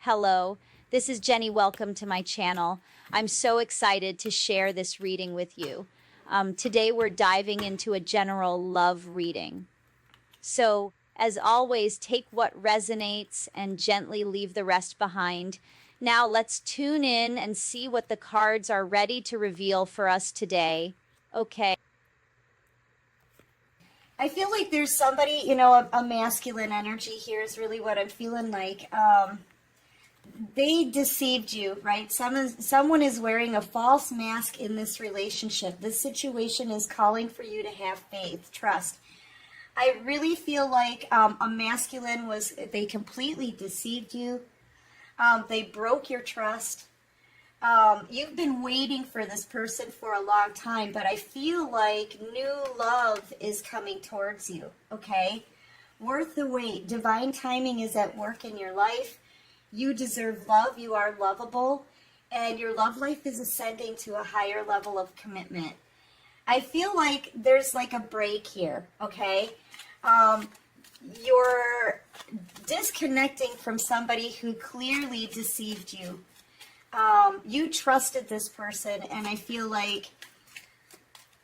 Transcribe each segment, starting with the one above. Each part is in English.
Hello, this is Jenny. Welcome to my channel. I'm so excited to share this reading with you. Today we're diving into a general love reading. So, as always, take what resonates and gently leave the rest behind. Now let's tune in and see what the cards are ready to reveal for us today. Okay. I feel like there's somebody, a masculine energy here is really what I'm feeling like. They deceived you, right? Someone is wearing a false mask in this relationship. This situation is calling for you to have faith, trust. I really feel like a masculine they completely deceived you. They broke your trust. You've been waiting for this person for a long time, but I feel like new love is coming towards you, okay? Worth the wait. Divine timing is at work in your life. You deserve love. You are lovable, and your love life is ascending to a higher level of commitment. I feel like there's like a break here, okay? You're disconnecting from somebody who clearly deceived you. You trusted this person, and I feel like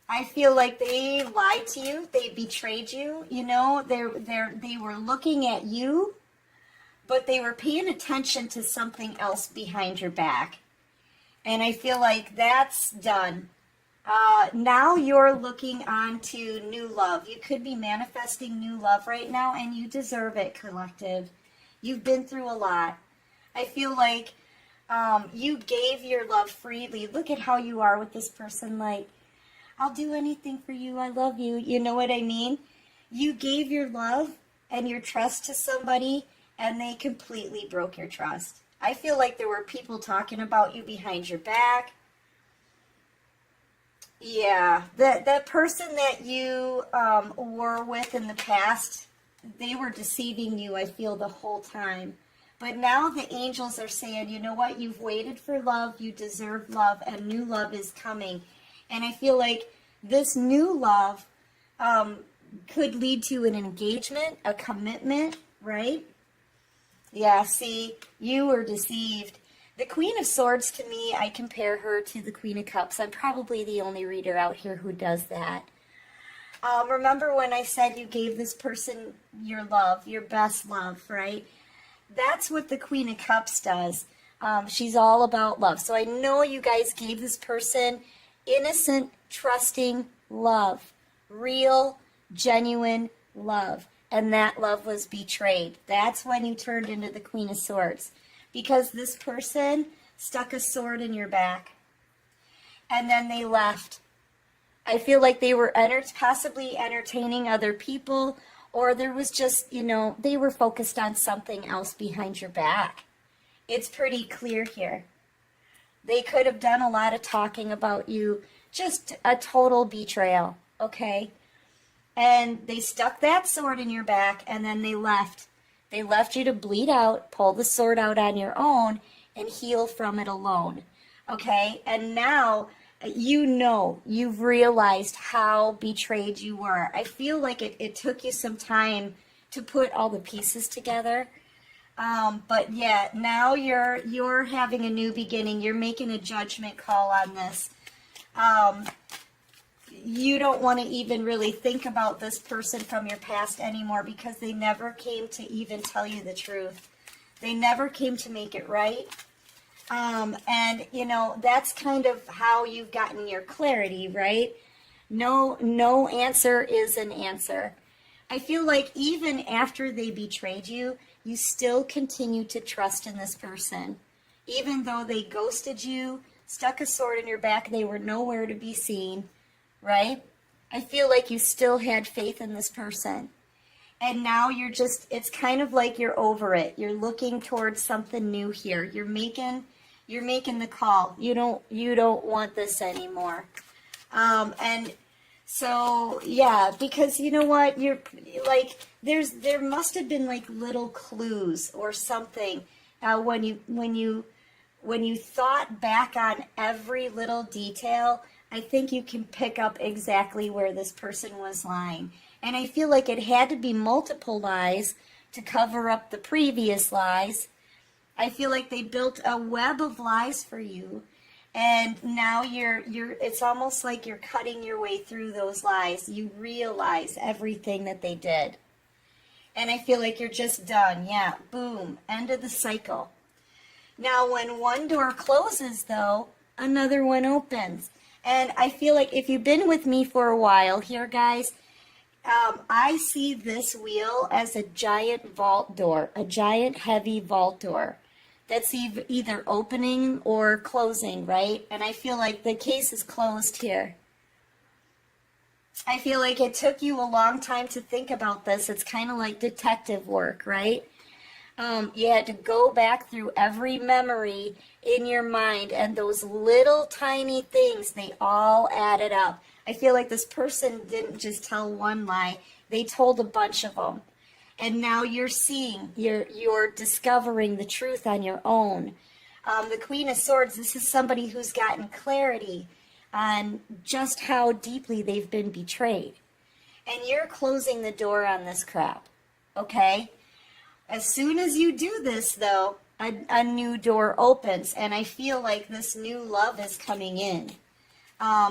they lied to you. They betrayed you. They were looking at you, but they were paying attention to something else behind your back. And I feel like that's done. Now you're looking on to new love. You could be manifesting new love right now, and you deserve it, collective. You've been through a lot. I feel like you gave your love freely. Look at how you are with this person. Like, I'll do anything for you. I love you. You know what I mean? You gave your love and your trust to somebody, and they completely broke your trust. I feel like there were people talking about you behind your back. Yeah, that person that you were with in the past, they were deceiving you, I feel, the whole time. But now the angels are saying, you know what, you've waited for love, you deserve love, and new love is coming. And I feel like this new love could lead to an engagement, a commitment, right? Yeah, see, you were deceived. The Queen of Swords, to me, I compare her to the Queen of Cups. I'm probably the only reader out here who does that. Remember when I said you gave this person your love, your best love, right? That's what the Queen of Cups does. She's all about love. So I know you guys gave this person innocent, trusting love. Real, genuine love. And that love was betrayed. That's when you turned into the Queen of Swords. Because this person stuck a sword in your back. And then they left. I feel like they were possibly entertaining other people, or there was just, they were focused on something else behind your back. It's pretty clear here. They could have done a lot of talking about you, just a total betrayal, okay? And they stuck that sword in your back, and then they left. They left you to bleed out, pull the sword out on your own, and heal from it alone, okay? And now you've realized how betrayed you were. I feel like it took you some time to put all the pieces together. But yeah, now you're having a new beginning. You're making a judgment call on this. You don't want to even really think about this person from your past anymore because they never came to even tell you the truth. They never came to make it right. And, that's kind of how you've gotten your clarity, right? No answer is an answer. I feel like even after they betrayed you, you still continue to trust in this person. Even though they ghosted you, stuck a sword in your back, they were nowhere to be seen, right? I feel like you still had faith in this person. And now it's kind of like you're over it. You're looking towards something new here. You're making the call. You don't want this anymore. And so, yeah, because you know what? You're like, there must have been like little clues or something when you thought back on every little detail. I think you can pick up exactly where this person was lying. And I feel like it had to be multiple lies to cover up the previous lies. I feel like they built a web of lies for you. And now it's almost like you're cutting your way through those lies. You realize everything that they did. And I feel like you're just done. Yeah, boom, end of the cycle. Now, when one door closes, though, another one opens. And I feel like if you've been with me for a while here, guys, I see this wheel as a giant vault door, a giant heavy vault door that's either opening or closing, right? And I feel like the case is closed here. I feel like it took you a long time to think about this. It's kind of like detective work, right? You had to go back through every memory in your mind, and those little tiny things, they all added up. I feel like this person didn't just tell one lie. They told a bunch of them. And now you're seeing, you're discovering the truth on your own. The Queen of Swords, this is somebody who's gotten clarity on just how deeply they've been betrayed. And you're closing the door on this crap, okay? As soon as you do this, though, a new door opens, and I feel like this new love is coming in.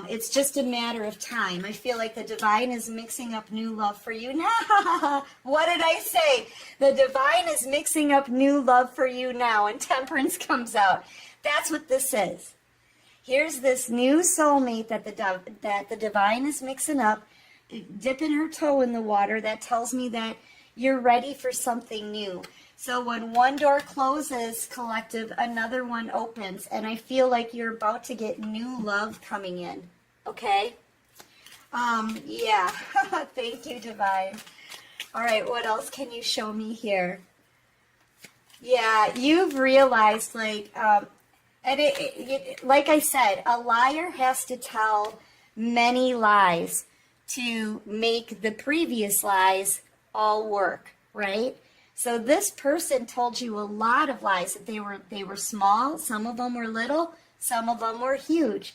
It's just a matter of time. I feel like the divine is mixing up new love for you now. What did I say? The divine is mixing up new love for you now, and Temperance comes out. That's what this is. Here's this new soulmate that the divine is mixing up, dipping her toe in the water. That tells me that you're ready for something new. So when one door closes, collective, another one opens. And I feel like you're about to get new love coming in. Okay? Yeah. Thank you, divine. All right, what else can you show me here? Yeah, you've realized, like, and like I said, a liar has to tell many lies to make the previous lies all work, right? So this person told you a lot of lies, that they were small, some of them were little, some of them were huge.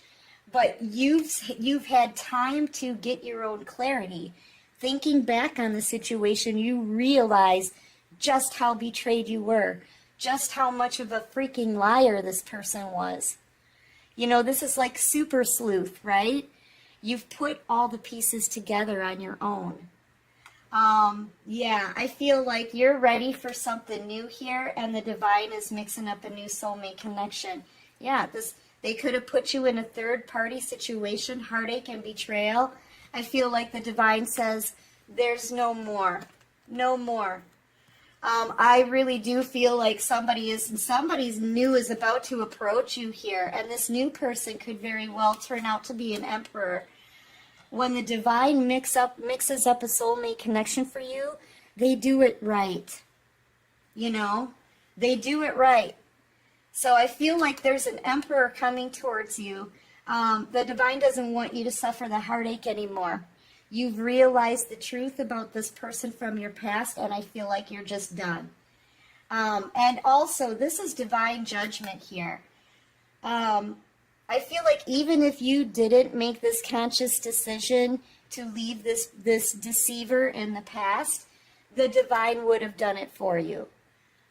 But you've had time to get your own clarity. Thinking back on the situation, you realize just how betrayed you were, just how much of a freaking liar this person was. You know, this is like super sleuth, right? You've put all the pieces together on your own. Yeah, I feel like you're ready for something new here, and the divine is mixing up a new soulmate connection. Yeah, they could have put you in a third-party situation, heartache and betrayal. I feel like the divine says, there's no more. No more. I really do feel like somebody's new is about to approach you here, and this new person could very well turn out to be an emperor. When the divine mixes up a soulmate connection for you, they do it right. You know, they do it right. So I feel like there's an emperor coming towards you. The divine doesn't want you to suffer the heartache anymore. You've realized the truth about this person from your past, and I feel like you're just done. And also, this is divine judgment here. I feel like even if you didn't make this conscious decision to leave this deceiver in the past, the divine would have done it for you.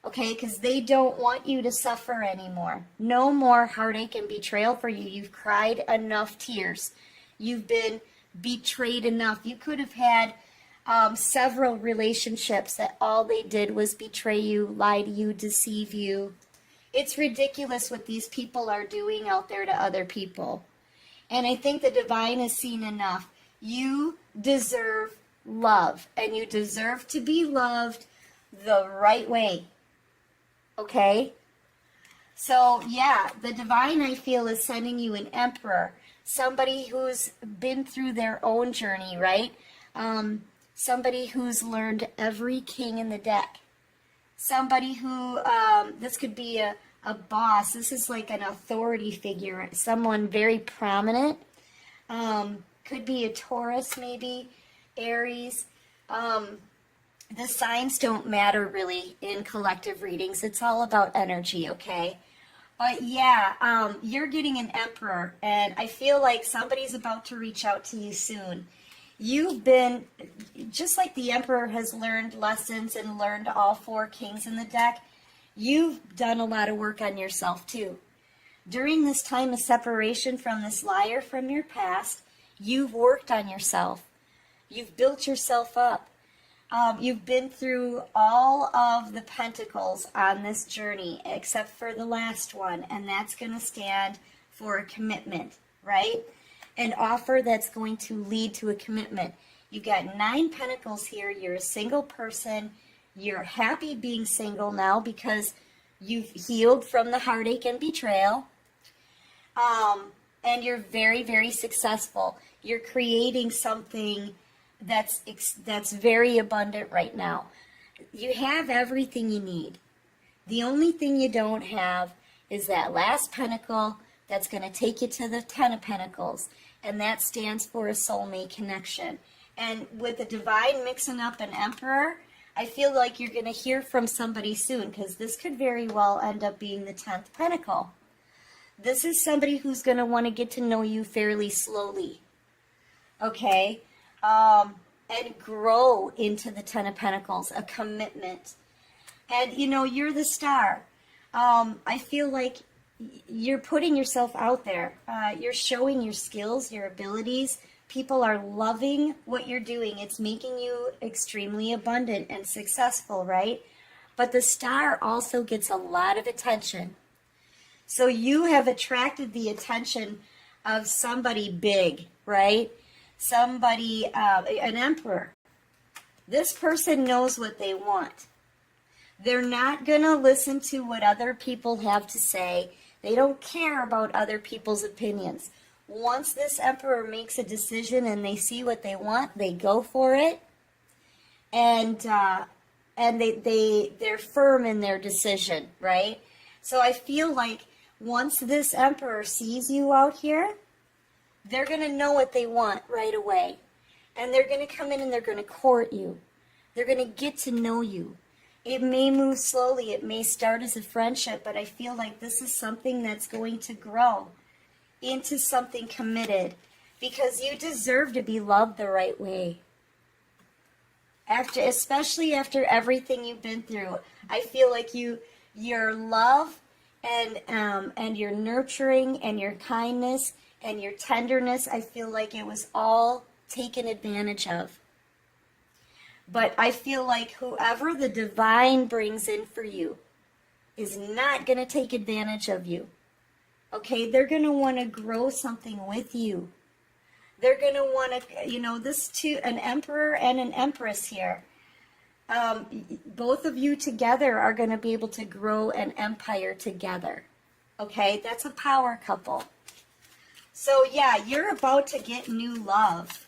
Okay, because they don't want you to suffer anymore. No more heartache and betrayal for you. You've cried enough tears. You've been betrayed enough. You could have had several relationships that all they did was betray you, lie to you, deceive you. It's ridiculous what these people are doing out there to other people. And I think the divine has seen enough. You deserve love, and you deserve to be loved the right way. Okay? So, yeah, the divine, I feel, is sending you an emperor. Somebody who's been through their own journey, right? Somebody who's learned every king in the deck. Somebody who, this could be a boss. This is like an authority figure. Someone very prominent. Could be a Taurus, maybe. Aries. The signs don't matter really in collective readings. It's all about energy, okay? But yeah, you're getting an emperor, and I feel like somebody's about to reach out to you soon. You've been, just like the emperor has learned lessons and learned all four kings in the deck, you've done a lot of work on yourself too. During this time of separation from this liar from your past, you've worked on yourself. You've built yourself up. You've been through all of the pentacles on this journey, except for the last one, and that's going to stand for a commitment, right? An offer that's going to lead to a commitment. You've got 9 pentacles here. You're a single person. You're happy being single now because you've healed from the heartache and betrayal. And you're very, very successful. You're creating something that's very abundant right now. You have everything you need. The only thing you don't have is that last pentacle that's going to take you to the 10 of Pentacles, and that stands for a soulmate connection. And with the Divine mixing up an Emperor, I feel like you're going to hear from somebody soon, because this could very well end up being the 10th Pentacle. This is somebody who's going to want to get to know you fairly slowly. Okay? And grow into the 10 of Pentacles, a commitment. And, you know, you're the star. I feel like you're putting yourself out there. You're showing your skills, your abilities. People are loving what you're doing. It's making you extremely abundant and successful, right? But the star also gets a lot of attention. So you have attracted the attention of somebody big, right? Somebody, an emperor. This person knows what they want. They're not going to listen to what other people have to say. They don't care about other people's opinions. Once this emperor makes a decision and they see what they want, they go for it. And they're firm in their decision, right? So I feel like once this emperor sees you out here, they're going to know what they want right away. And they're going to come in and they're going to court you. They're going to get to know you. It may move slowly. It may start as a friendship, but I feel like this is something that's going to grow into something committed, because you deserve to be loved the right way. Especially after everything you've been through, I feel like your love and your nurturing and your kindness and your tenderness, I feel like it was all taken advantage of. But I feel like whoever the Divine brings in for you is not going to take advantage of you. Okay, they're going to want to grow something with you. They're going to want to, this too, an emperor and an empress here. Both of you together are going to be able to grow an empire together. Okay, that's a power couple. So yeah, you're about to get new love.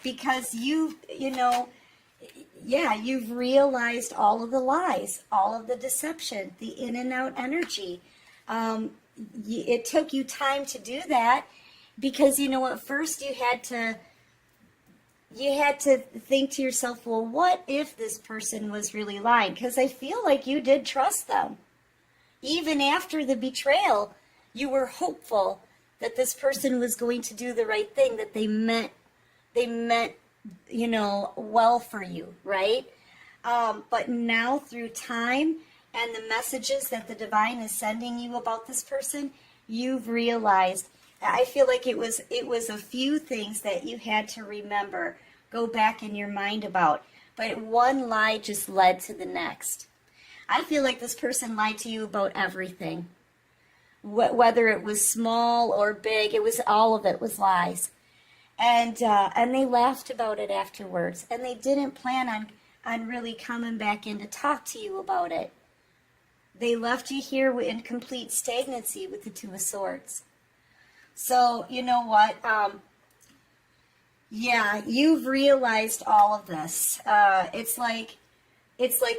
Because you've realized all of the lies, all of the deception, the in and out energy. It took you time to do that because, at first you had to think to yourself, well, what if this person was really lying? Because I feel like you did trust them. Even after the betrayal, you were hopeful that this person was going to do the right thing, that they meant well for you, right? But now through time and the messages that the Divine is sending you about this person, you've realized, I feel like it was a few things that you had to remember, go back in your mind about, but one lie just led to the next. I feel like this person lied to you about everything. Whether it was small or big, all of it was lies. And they laughed about it afterwards, and they didn't plan on really coming back in to talk to you about it. They left you here in complete stagnancy with the Two of Swords. So, you know what? You've realized all of this. It's like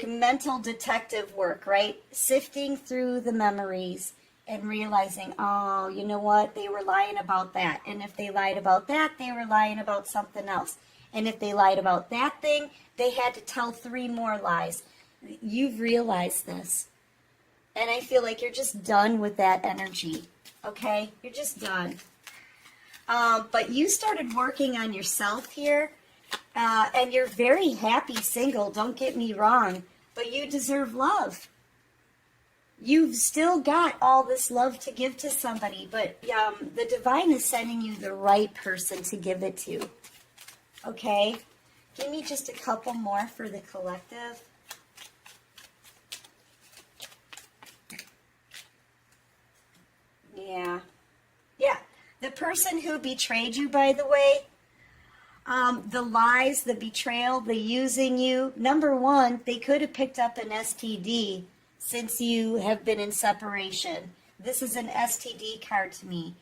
mental detective work, right? Sifting through the memories and realizing, oh, you know what? They were lying about that. And if they lied about that, they were lying about something else. And if they lied about that thing, they had to tell 3 more lies. You've realized this. And I feel like you're just done with that energy. Okay? You're just done. But you started working on yourself here. And you're very happy single, don't get me wrong. But you deserve love. you've still got all this love to give to somebody, but the divine is sending you the right person to give it to. Okay? Give me just a couple more for the collective. Yeah. Yeah. The person who betrayed you, by the way, the lies, the betrayal, the using you, number one, they could have picked up an STD since you have been in separation. This is an STD card to me.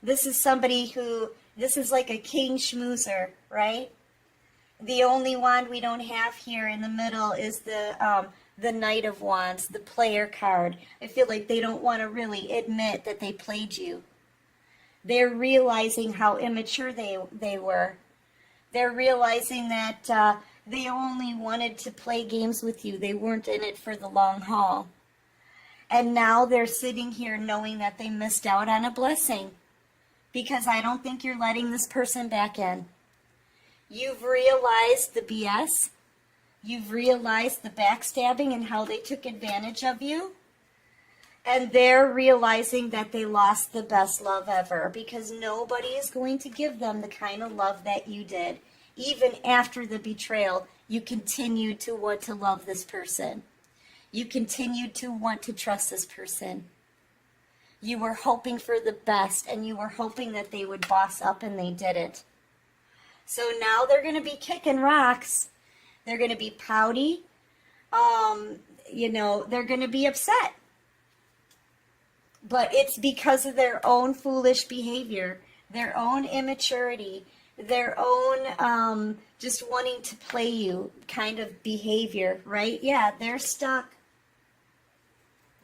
This is somebody who, this is like a king schmoozer, right? The only wand we don't have here in the middle is the Knight of Wands, the player card. I feel like they don't want to really admit that they played you. They're realizing how immature they were. They're realizing that they only wanted to play games with you. They weren't in it for the long haul. And now they're sitting here knowing that they missed out on a blessing. Because I don't think you're letting this person back in. You've realized the BS. You've realized the backstabbing and how they took advantage of you. And they're realizing that they lost the best love ever because nobody is going to give them the kind of love that you did. Even after the betrayal, you continued to want to love this person. You continued to want to trust this person. You were hoping for the best and you were hoping that they would boss up and they didn't. So now they're going to be kicking rocks. They're going to be pouty. They're going to be upset. But it's because of their own foolish behavior, their own immaturity, their own just wanting to play you kind of behavior, right? Yeah, they're stuck.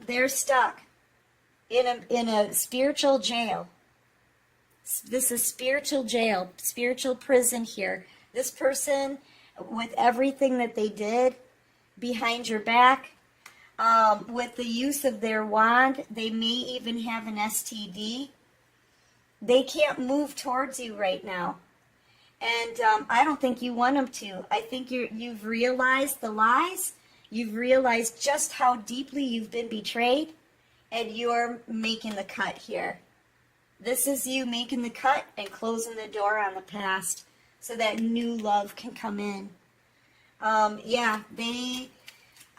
They're stuck in a spiritual jail. This is spiritual jail, spiritual prison here. This person, with everything that they did behind your back, with the use of their wand, they may even have an STD. They can't move towards you right now. And I don't think you want them to. I think you've realized the lies. You've realized just how deeply you've been betrayed. And you're making the cut here. This is you making the cut and closing the door on the past so that new love can come in.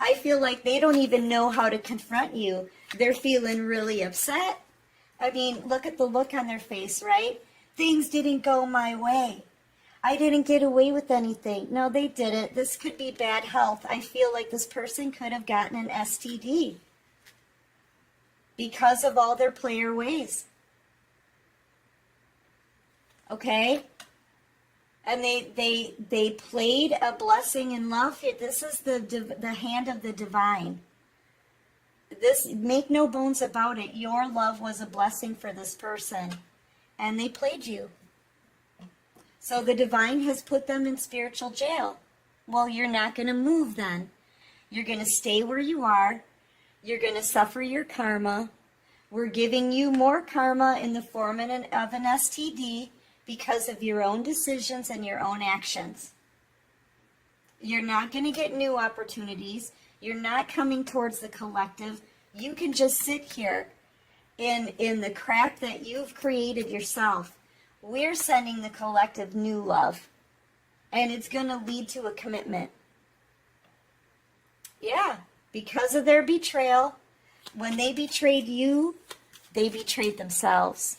I feel like they don't even know how to confront you. They're feeling really upset. I mean, look at the look on their face, right? Things didn't go my way. I didn't get away with anything. No, they didn't. This could be bad health. I feel like this person could have gotten an STD because of all their player ways. Okay? And they played a blessing in love. This is the hand of the divine. This, make no bones about it. Your love was a blessing for this person. And they played you. So the divine has put them in spiritual jail. Well, you're not going to move then. You're going to stay where you are. You're going to suffer your karma. We're giving you more karma in the form of an STD because of your own decisions and your own actions. You're not going to get new opportunities. You're not coming towards the collective. You can just sit here in the crap that you've created yourself. We're sending the collective new love. And it's going to lead to a commitment. Yeah, because of their betrayal, when they betrayed you, they betrayed themselves.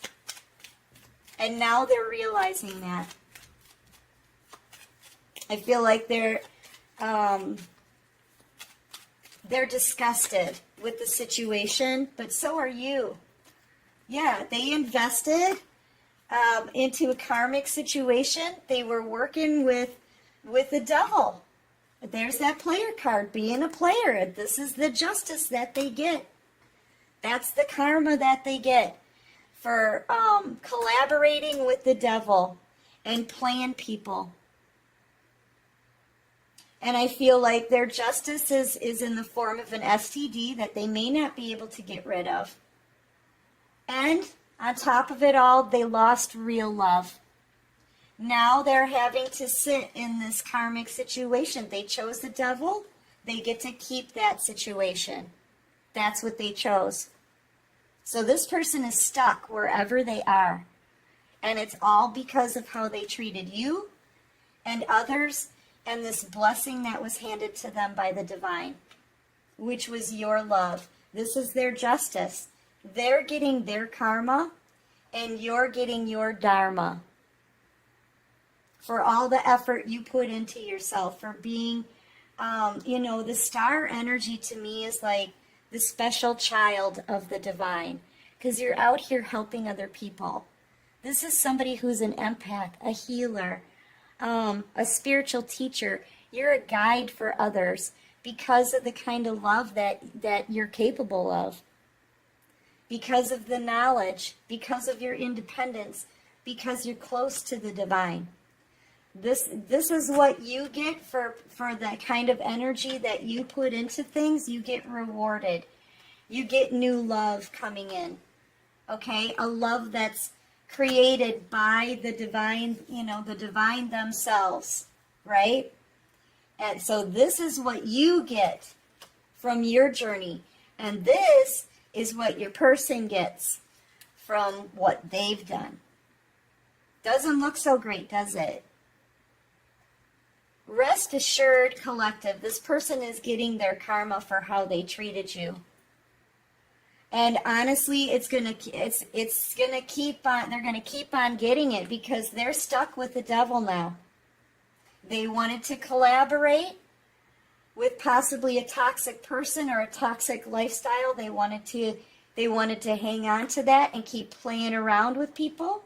And now they're realizing that. I feel like they're disgusted with the situation, but so are you. Yeah, they invested into a karmic situation. They were working with the devil. There's that player card, being a player. This is the justice that they get. That's the karma that they get for collaborating with the devil and playing people. And I feel like their justice is in the form of an STD that they may not be able to get rid of. And on top of it all, they lost real love. Now they're having to sit in this karmic situation. They chose the devil. They get to keep that situation. That's what they chose. So this person is stuck wherever they are. And it's all because of how they treated you and others and this blessing that was handed to them by the divine, which was your love. This is their justice. They're getting their karma and you're getting your dharma for all the effort you put into yourself, for being, the star energy to me is like the special child of the divine, because you're out here helping other people. This is somebody who's an empath, a healer, a spiritual teacher. You're a guide for others because of the kind of love that you're capable of, because of the knowledge, because of your independence, because you're close to the divine. This is what you get for the kind of energy that you put into things. You get rewarded. You get new love coming in. Okay? A love that's created by the divine, the divine themselves, right? And so this is what you get from your journey. And this is what your person gets from what they've done. Doesn't look so great, does it? Rest assured, collective, this person is getting their karma for how they treated you. And honestly, it's gonna keep on. They're gonna keep on getting it because they're stuck with the devil now. They wanted to collaborate with possibly a toxic person or a toxic lifestyle. They wanted to hang on to that and keep playing around with people,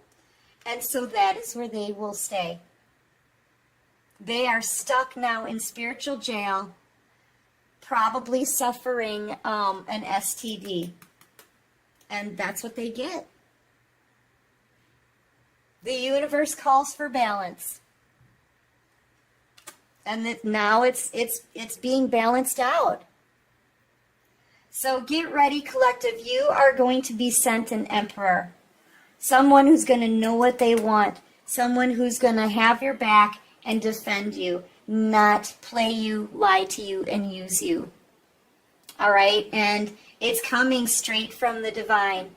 and so that is where they will stay. They are stuck now in spiritual jail, probably suffering an STD. And that's what they get. The universe calls for balance. And that now it's being balanced out. So get ready, collective. You are going to be sent an emperor. Someone who's going to know what they want. Someone who's going to have your back and defend you, not play you, lie to you, and use you. All right? And it's coming straight from the divine.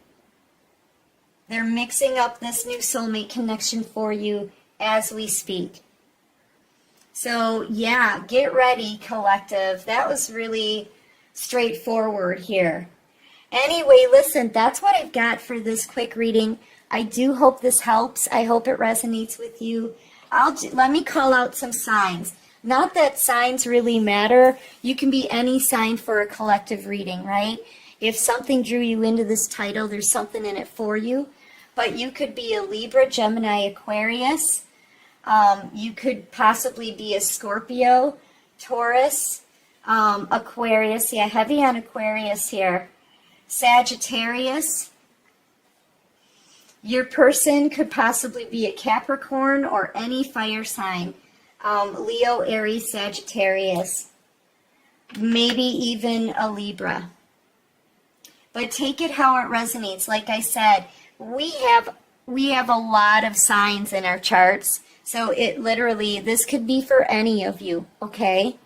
They're mixing up this new soulmate connection for you as we speak. So, yeah, get ready, collective. That was really straightforward here. Anyway, listen, that's what I've got for this quick reading. I do hope this helps. I hope it resonates with you. Let me call out some signs. Not that signs really matter. You can be any sign for a collective reading, right? If something drew you into this title, there's something in it for you. But you could be a Libra, Gemini, Aquarius. You could possibly be a Scorpio, Taurus, Aquarius. Yeah, heavy on Aquarius here. Sagittarius. Your person could possibly be a Capricorn or any fire sign. Leo, Aries, Sagittarius. Maybe even a Libra. But take it how it resonates. Like I said, we have a lot of signs in our charts. So it literally, this could be for any of you, okay?